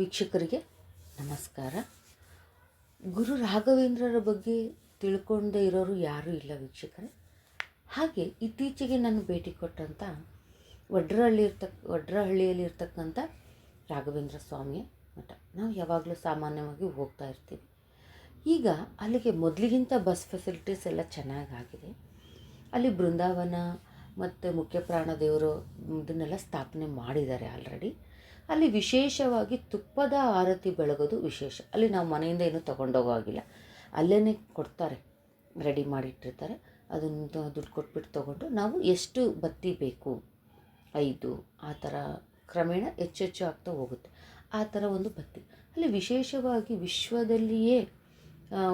ವೀಕ್ಷಕರಿಗೆ ನಮಸ್ಕಾರ. ಗುರು ರಾಘವೇಂದ್ರರ ಬಗ್ಗೆ ತಿಳ್ಕೊಂಡೇ ಇರೋರು ಯಾರೂ ಇಲ್ಲ ವೀಕ್ಷಕರೇ. ಹಾಗೆ ಇತ್ತೀಚೆಗೆ ನಾನು ಭೇಟಿ ಕೊಟ್ಟಂಥ ವಡ್ರಹಳ್ಳಿಯಲ್ಲಿರ್ತಕ್ಕಂಥ ರಾಘವೇಂದ್ರ ಸ್ವಾಮಿಯ ಮಠ ನಾವು ಯಾವಾಗಲೂ ಸಾಮಾನ್ಯವಾಗಿ ಹೋಗ್ತಾ ಇರ್ತೀವಿ. ಈಗ ಅಲ್ಲಿಗೆ ಮೊದಲಿಗಿಂತ ಬಸ್ ಫೆಸಿಲಿಟೀಸ್ ಎಲ್ಲ ಚೆನ್ನಾಗಾಗಿದೆ. ಅಲ್ಲಿ ಬೃಂದಾವನ ಮತ್ತು ಮುಖ್ಯ ಪ್ರಾಣದೇವರು ಇದನ್ನೆಲ್ಲ ಸ್ಥಾಪನೆ ಮಾಡಿದ್ದಾರೆ ಆಲ್ರೆಡಿ. ಅಲ್ಲಿ ವಿಶೇಷವಾಗಿ ತುಪ್ಪದ ಆರತಿ ಬೆಳಗೋದು ವಿಶೇಷ. ಅಲ್ಲಿ ನಾವು ಮನೆಯಿಂದ ಏನೂ ತೊಗೊಂಡೋಗೋ ಆಗಿಲ್ಲ, ಅಲ್ಲೇ ಕೊಡ್ತಾರೆ, ರೆಡಿ ಮಾಡಿಟ್ಟಿರ್ತಾರೆ. ಅದನ್ನು ದುಡ್ಡು ಕೊಟ್ಬಿಟ್ಟು ತೊಗೊಂಡು ನಾವು ಎಷ್ಟು ಬತ್ತಿ ಬೇಕು 5 ಆ ಥರ ಕ್ರಮೇಣ ಹೆಚ್ಚೆಚ್ಚು ಆಗ್ತಾ ಹೋಗುತ್ತೆ. ಆ ಥರ ಒಂದು ಬತ್ತಿ ಅಲ್ಲಿ ವಿಶೇಷವಾಗಿ ವಿಶ್ವದಲ್ಲಿಯೇ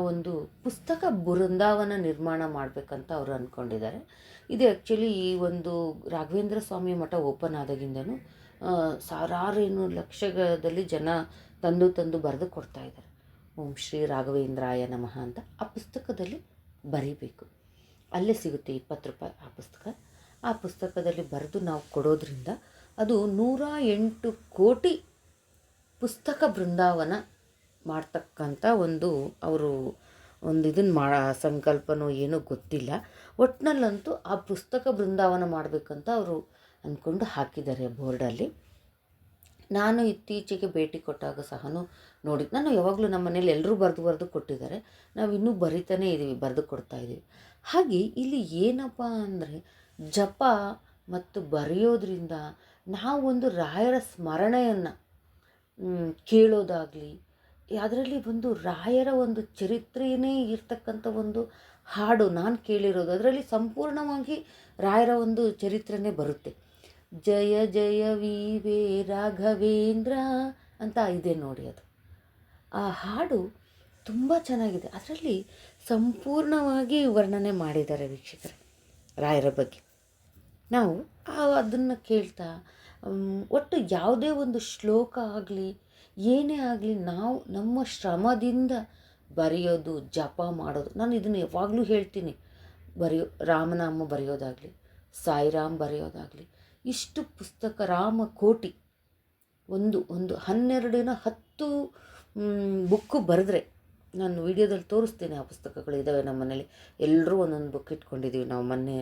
ಒಂದು ಪುಸ್ತಕ ಬೃಂದಾವನ ನಿರ್ಮಾಣ ಮಾಡಬೇಕಂತ ಅವರು ಅಂದ್ಕೊಂಡಿದ್ದಾರೆ. ಇದು ಆ್ಯಕ್ಚುಲಿ ಈ ಒಂದು ರಾಘವೇಂದ್ರ ಸ್ವಾಮಿ ಮಠ ಓಪನ್ ಆದಾಗಿಂದನೂ ಸಾವಿರಾರು ಲಕ್ಷದಲ್ಲಿ ಜನ ತಂದು ಬರೆದು ಕೊಡ್ತಾಯಿದ್ದಾರೆ. ಓಂ ಶ್ರೀ ರಾಘವೇಂದ್ರಾಯ ನಮಃ ಅಂತ ಆ ಪುಸ್ತಕದಲ್ಲಿ ಬರೀಬೇಕು. ಅಲ್ಲೇ ಸಿಗುತ್ತೆ 20 ರೂಪಾಯಿ ಆ ಪುಸ್ತಕದಲ್ಲಿ ಬರೆದು ನಾವು ಕೊಡೋದ್ರಿಂದ ಅದು 108 ಕೋಟಿ ಪುಸ್ತಕ ಬೃಂದಾವನ ಮಾಡ್ತಕ್ಕಂಥ ಅವರು ಇದನ್ನು ಸಂಕಲ್ಪನೋ ಏನೋ ಗೊತ್ತಿಲ್ಲ. ಒಟ್ಟಿನಲ್ಲಂತೂ ಆ ಪುಸ್ತಕ ಬೃಂದಾವನ ಮಾಡಬೇಕಂತ ಅವರು ಅಂದ್ಕೊಂಡು ಹಾಕಿದ್ದಾರೆ ಬೋರ್ಡಲ್ಲಿ. ನಾನು ಇತ್ತೀಚೆಗೆ ಭೇಟಿ ಕೊಟ್ಟಾಗ ಸಹ ನೋಡಿ, ನಾನು ಯಾವಾಗಲೂ ನಮ್ಮ ಮನೇಲಿ ಎಲ್ಲರೂ ಬರೆದು ಕೊಟ್ಟಿದ್ದಾರೆ, ನಾವು ಇನ್ನೂ ಬರಿತಾನೇ ಇದ್ದೀವಿ, ಬರೆದು ಕೊಡ್ತಾಯಿದ್ದೀವಿ. ಹಾಗೆ ಇಲ್ಲಿ ಏನಪ್ಪ ಅಂದರೆ ಜಪ ಮತ್ತು ಬರೆಯೋದ್ರಿಂದ ನಾವೊಂದು ರಾಯರ ಸ್ಮರಣೆಯನ್ನು ಕೇಳೋದಾಗಲಿ, ಅದರಲ್ಲಿ ಒಂದು ರಾಯರ ಒಂದು ಚರಿತ್ರೆಯೇ ಇರ್ತಕ್ಕಂಥ ಒಂದು ಹಾಡು ನಾನು ಕೇಳಿರೋದು, ಅದರಲ್ಲಿ ಸಂಪೂರ್ಣವಾಗಿ ರಾಯರ ಒಂದು ಚರಿತ್ರೆನೇ ಬರುತ್ತೆ. ಜಯ ಜಯ ವೀವೇ ರಾಘವೇಂದ್ರ ಅಂತ ಇದೆ ನೋಡಿ, ಅದು ಆ ಹಾಡು ತುಂಬ ಚೆನ್ನಾಗಿದೆ. ಅದರಲ್ಲಿ ಸಂಪೂರ್ಣವಾಗಿ ವರ್ಣನೆ ಮಾಡಿದ್ದಾರೆ ವೀಕ್ಷಕರೇ ರಾಯರ ಬಗ್ಗೆ. ನಾವು ಅದನ್ನು ಕೇಳ್ತಾ ಒಟ್ಟು ಯಾವುದೇ ಒಂದು ಶ್ಲೋಕ ಆಗಲಿ ಏನೇ ಆಗಲಿ ನಾವು ನಮ್ಮ ಶ್ರಮದಿಂದ ಬರೆಯೋದು, ಜಪ ಮಾಡೋದು. ನಾನು ಇದನ್ನು ಯಾವಾಗಲೂ ಹೇಳ್ತೀನಿ, ರಾಮನಾಮ ಬರೆಯೋದಾಗಲಿ, ಸಾಯಿರಾಮ್ ಬರೆಯೋದಾಗಲಿ, ಇಷ್ಟು ಪುಸ್ತಕ ರಾಮಕೋಟಿ ಒಂದು 12-10 ಬುಕ್ಕು ಬರೆದ್ರೆ, ನಾನು ವಿಡಿಯೋದಲ್ಲಿ ತೋರಿಸ್ತೀನಿ, ಆ ಪುಸ್ತಕಗಳು ಇದ್ದಾವೆ ನಮ್ಮ ಮನೇಲಿ. ಎಲ್ಲರೂ ಒಂದೊಂದು ಬುಕ್ ಇಟ್ಕೊಂಡಿದ್ದೀವಿ. ನಾವು ಮೊನ್ನೆ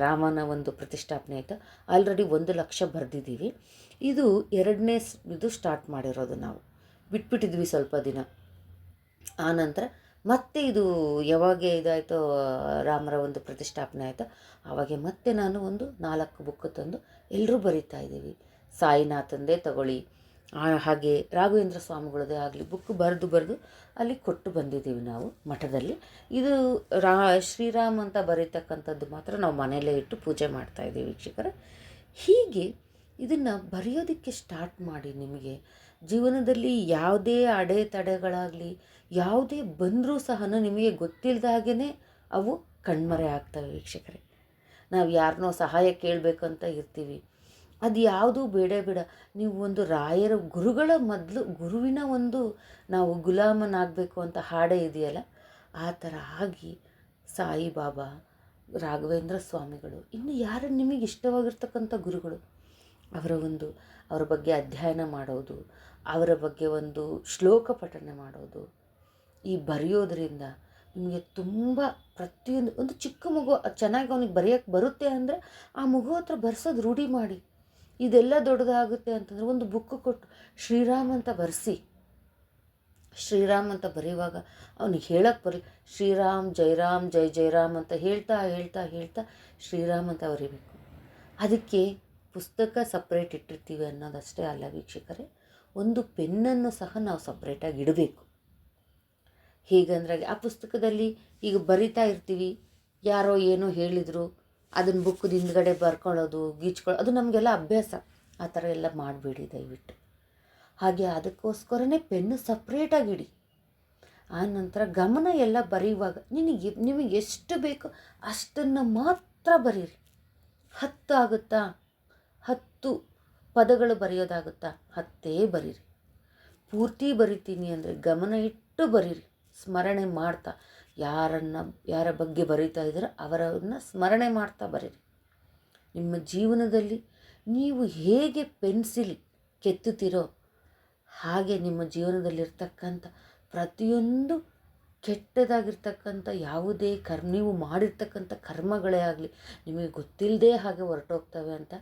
ರಾಮನ ಒಂದು ಪ್ರತಿಷ್ಠಾಪನೆ ಆಯಿತು, ಆಲ್ರೆಡಿ 1 ಲಕ್ಷ ಬರೆದಿದ್ದೀವಿ. ಇದು 2ನೇ ಸ್ಟಾರ್ಟ್ ಮಾಡಿರೋದು. ನಾವು ಬಿಟ್ಬಿಟ್ಟಿದ್ವಿ ಸ್ವಲ್ಪ ದಿನ, ಆನಂತರ ಮತ್ತೆ ಇದು ಯಾವಾಗ ಇದಾಯಿತೋ ರಾಮರ ಒಂದು ಪ್ರತಿಷ್ಠಾಪನೆ ಆಯಿತು, ಆವಾಗ ಮತ್ತೆ ನಾನು ಒಂದು 4 ಬುಕ್ ತಂದು ಎಲ್ಲರೂ ಬರಿತಾ ಇದ್ದೀವಿ. ಸಾಯಿನಾಥಂದೇ ತಗೊಳ್ಳಿ, ಹಾಗೆ ರಾಘವೇಂದ್ರ ಸ್ವಾಮಿಗಳದೇ ಆಗಲಿ, ಬುಕ್ ಬರೆದು ಅಲ್ಲಿ ಕೊಟ್ಟು ಬಂದಿದ್ದೀವಿ ನಾವು ಮಠದಲ್ಲಿ. ಇದು ಶ್ರೀರಾಮ್ ಅಂತ ಬರೀತಕ್ಕಂಥದ್ದು ಮಾತ್ರ ನಾವು ಮನೆಯಲ್ಲೇ ಇಟ್ಟು ಪೂಜೆ ಮಾಡ್ತಾಯಿದ್ದೀವಿ ವೀಕ್ಷಕರೇ. ಹೀಗೆ ಇದನ್ನು ಬರೆಯೋದಕ್ಕೆ ಸ್ಟಾರ್ಟ್ ಮಾಡಿ, ನಿಮಗೆ ಜೀವನದಲ್ಲಿ ಯಾವುದೇ ಅಡೆತಡೆಗಳಾಗಲಿ ಯಾವುದೇ ಬಂದರೂ ಸಹ ನಿಮಗೆ ಗೊತ್ತಿಲ್ಲದ ಹಾಗೇ ಅವು ಕಣ್ಮರೆ ಆಗ್ತವೆ ವೀಕ್ಷಕರೇ. ನಾವು ಯಾರನ್ನೋ ಸಹಾಯ ಕೇಳಬೇಕಂತ ಇರ್ತೀವಿ, ಅದು ಯಾವುದೂ ಬೇಡ. ನೀವು ಒಂದು ರಾಯರ ಗುರುವಿನ ಒಂದು ನಾವು ಗುಲಾಮನಾಗಬೇಕು ಅಂತ ಹಾಡೇ ಇದೆಯಲ್ಲ, ಆ ಥರ ಆಗಿ ಸಾಯಿಬಾಬಾ, ರಾಘವೇಂದ್ರ ಸ್ವಾಮಿಗಳು, ಇನ್ನು ಯಾರು ನಿಮಗೆ ಇಷ್ಟವಾಗಿರ್ತಕ್ಕಂಥ ಗುರುಗಳು, ಅವರ ಬಗ್ಗೆ ಅಧ್ಯಯನ ಮಾಡೋದು, ಅವರ ಬಗ್ಗೆ ಒಂದು ಶ್ಲೋಕ ಪಠನೆ ಮಾಡೋದು, ಈ ಬರೆಯೋದ್ರಿಂದ ನಿಮಗೆ ತುಂಬ ಪ್ರತಿಯೊಂದು ಒಂದು ಚಿಕ್ಕ ಮಗು ಚೆನ್ನಾಗಿ ಅವನಿಗೆ ಬರೆಯೋಕ್ಕೆ ಬರುತ್ತೆ ಅಂದರೆ ಆ ಮಗು ಹತ್ರ ಬರ್ಸೋದು ರೂಢಿ ಮಾಡಿ. ಇದೆಲ್ಲ ದೊಡ್ಡದಾಗುತ್ತೆ ಅಂತಂದರೆ ಒಂದು ಬುಕ್ ಕೊಟ್ಟು ಶ್ರೀರಾಮ್ ಅಂತ ಬರೆಸಿ. ಶ್ರೀರಾಮ್ ಅಂತ ಬರೆಯುವಾಗ ಅವನಿಗೆ ಹೇಳಕ್ಕೆ ಬರಲಿ, ಶ್ರೀರಾಮ್ ಜಯರಾಮ್ ಜೈ ಜಯರಾಮ್ ಅಂತ ಹೇಳ್ತಾ ಶ್ರೀರಾಮ್ ಅಂತ ಬರೀಬೇಕು. ಅದಕ್ಕೆ ಪುಸ್ತಕ ಸಪ್ರೇಟ್ ಇಟ್ಟಿರ್ತೀವಿ ಅನ್ನೋದಷ್ಟೇ ಅಲ್ಲ ವೀಕ್ಷಕರೇ, ಒಂದು ಪೆನ್ನನ್ನು ಸಹ ನಾವು ಸಪ್ರೇಟಾಗಿ ಇಡಬೇಕು. ಹೀಗಂದ್ರೆ ಆ ಪುಸ್ತಕದಲ್ಲಿ ಈಗ ಬರಿತಾ ಇರ್ತೀವಿ, ಯಾರೋ ಏನೋ ಹೇಳಿದರು, ಅದನ್ನು ಬುಕ್ಕದ ಹಿಂದ್ಗಡೆ ಬರ್ಕೊಳ್ಳೋದು, ಗೀಚ್ಕೊಳ್ಳೋದು, ಅದು ನಮಗೆಲ್ಲ ಅಭ್ಯಾಸ. ಆ ಥರ ಎಲ್ಲ ಮಾಡಬೇಡಿ ದಯವಿಟ್ಟು. ಹಾಗೆ ಅದಕ್ಕೋಸ್ಕರನೇ ಪೆನ್ನು ಸಪ್ರೇಟಾಗಿಡಿ. ಆ ನಂತರ ಗಮನ ಎಲ್ಲ ಬರೆಯುವಾಗ ನಿಮಗೆ ಎಷ್ಟು ಬೇಕೋ ಅಷ್ಟನ್ನು ಮಾತ್ರ ಬರೀರಿ. 10 ಆಗುತ್ತಾ, 10 ಪದಗಳು ಬರೆಯೋದಾಗುತ್ತಾ, 10 ಬರೀರಿ. ಪೂರ್ತಿ ಬರಿತೀನಿ ಅಂದರೆ ಗಮನ ಇಟ್ಟು ಬರೀರಿ, ಸ್ಮರಣೆ ಮಾಡ್ತಾ, ಯಾರ ಬಗ್ಗೆ ಬರೀತಾ ಇದ್ದೀರೋ ಅವರನ್ನು ಸ್ಮರಣೆ ಮಾಡ್ತಾ ಬರೀರಿ. ನಿಮ್ಮ ಜೀವನದಲ್ಲಿ ನೀವು ಹೇಗೆ ಪೆನ್ಸಿಲ್ ಕೆತ್ತುತ್ತೀರೋ ಹಾಗೆ ನಿಮ್ಮ ಜೀವನದಲ್ಲಿರ್ತಕ್ಕಂಥ ಪ್ರತಿಯೊಂದು ಕೆಟ್ಟದಾಗಿರ್ತಕ್ಕಂಥ ಯಾವುದೇ ನೀವು ಮಾಡಿರ್ತಕ್ಕಂಥ ಕರ್ಮಗಳೇ ಆಗಲಿ ನಿಮಗೆ ಗೊತ್ತಿಲ್ಲದೆ ಹಾಗೆ ಹೊರಟೋಗ್ತವೆ ಅಂತ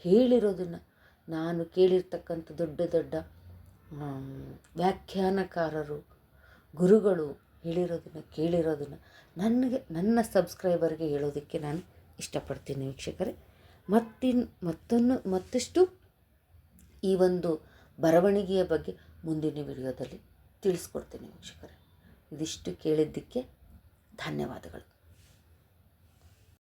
ಹೇಳಿರೋದನ್ನು ನಾನು ಕೇಳಿರ್ತಕ್ಕಂಥ ದೊಡ್ಡ ದೊಡ್ಡ ವ್ಯಾಖ್ಯಾನಕಾರರು ಗುರುಗಳು ಹೇಳಿರೋದನ್ನು ಕೇಳಿರೋದನ್ನು ನನ್ನ ಸಬ್ಸ್ಕ್ರೈಬರ್ಗೆ ಹೇಳೋದಕ್ಕೆ ನಾನು ಇಷ್ಟಪಡ್ತೀನಿ ವೀಕ್ಷಕರೇ. ಮತ್ತಷ್ಟು ಈ ಒಂದು ಬರವಣಿಗೆಯ ಬಗ್ಗೆ ಮುಂದಿನ ವಿಡಿಯೋದಲ್ಲಿ ತಿಳಿಸ್ಕೊಡ್ತೀನಿ ವೀಕ್ಷಕರೇ. ಇದಿಷ್ಟು ಕೇಳಿದ್ದಕ್ಕೆ ಧನ್ಯವಾದಗಳು.